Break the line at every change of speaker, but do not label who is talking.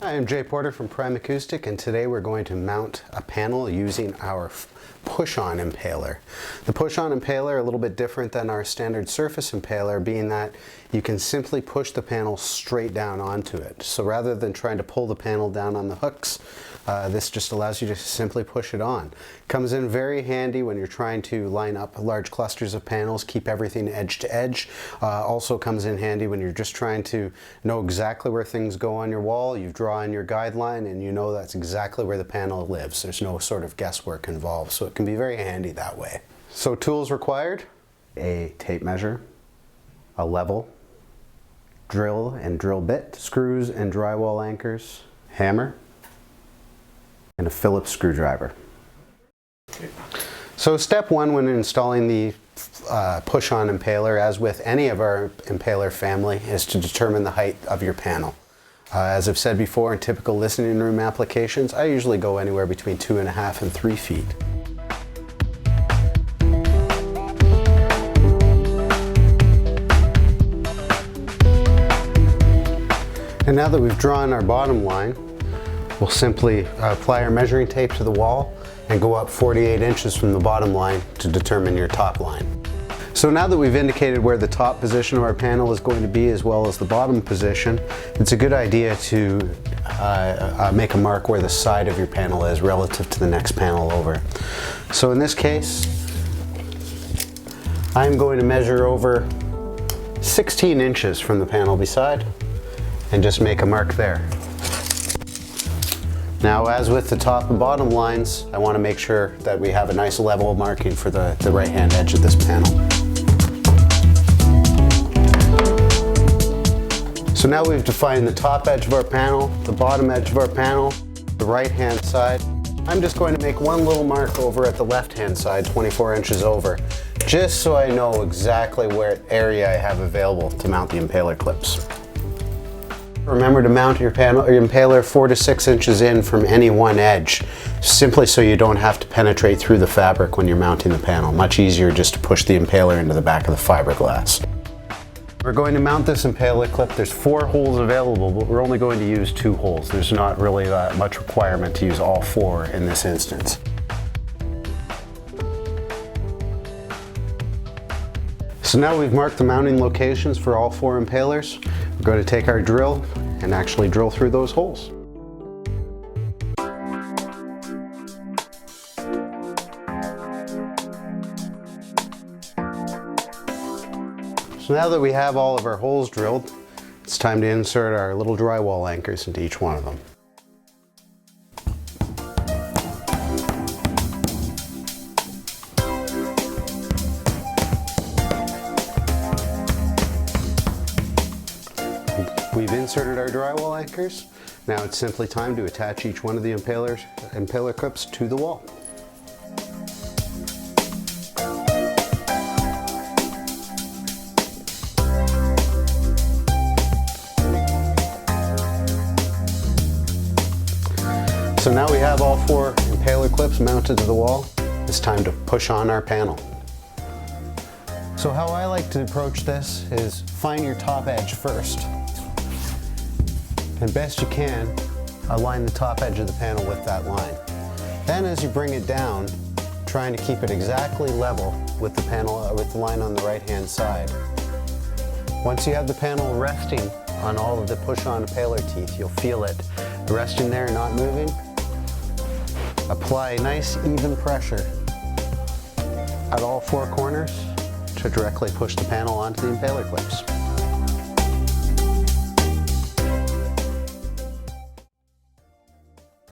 Hi, I'm Jay Porter from Primacoustic, and today we're going to mount a panel using our Pushon Impaler. The Pushon Impaler, a little bit different than our standard surface impaler, being that you can simply push the panel straight down onto it. So rather than trying to pull the panel down on the hooks, this just allows you to simply push it on. Comes in very handy when you're trying to line up large clusters of panels, keep everything edge to edge. Also comes in handy when you're just trying to know exactly where things go on your wall. You draw in your guideline and you know that's exactly where the panel lives. There's no sort of guesswork involved, so it can be very handy that way. So tools required: a tape measure, a level, drill and drill bit, screws and drywall anchors, hammer, and a Phillips screwdriver. So step one when installing the Pushon Impaler, as with any of our impaler family, is to determine the height of your panel. As I've said before, in typical listening room applications, I usually go anywhere between 2.5 and 3 feet. And now that we've drawn our bottom line, we'll simply apply our measuring tape to the wall and go up 48 inches from the bottom line to determine your top line. So now that we've indicated where the top position of our panel is going to be as well as the bottom position, it's a good idea to make a mark where the side of your panel is relative to the next panel over. So in this case, I'm going to measure over 16 inches from the panel beside and just make a mark there. Now, as with the top and bottom lines, I want to make sure that we have a nice level marking for the right-hand edge of this panel. So now we've defined the top edge of our panel, the bottom edge of our panel, the right-hand side. I'm just going to make one little mark over at the left-hand side, 24 inches over, just so I know exactly what area I have available to mount the impaler clips. Remember to mount your impaler 4 to 6 inches in from any one edge, simply so you don't have to penetrate through the fabric when you're mounting the panel. Much easier just to push the impaler into the back of the fiberglass. We're going to mount this impaler clip. There's 4 holes available, but we're only going to use 2 holes. There's not really that much requirement to use all 4 in this instance. So now we've marked the mounting locations for all 4 impalers. We're going to take our drill and actually drill through those holes. So now that we have all of our holes drilled, it's time to insert our little drywall anchors into each one of them. We've inserted our drywall anchors. Now it's simply time to attach each one of the impaler clips to the wall. So now we have all 4 impaler clips mounted to the wall. It's time to push on our panel. So how I like to approach this is find your top edge first. And best you can, align the top edge of the panel with that line. Then as you bring it down, trying to keep it exactly level with the panel, with the line on the right-hand side. Once you have the panel resting on all of the push-on impaler teeth, you'll feel it resting there, not moving. Apply nice even pressure at all 4 corners to directly push the panel onto the impaler clips.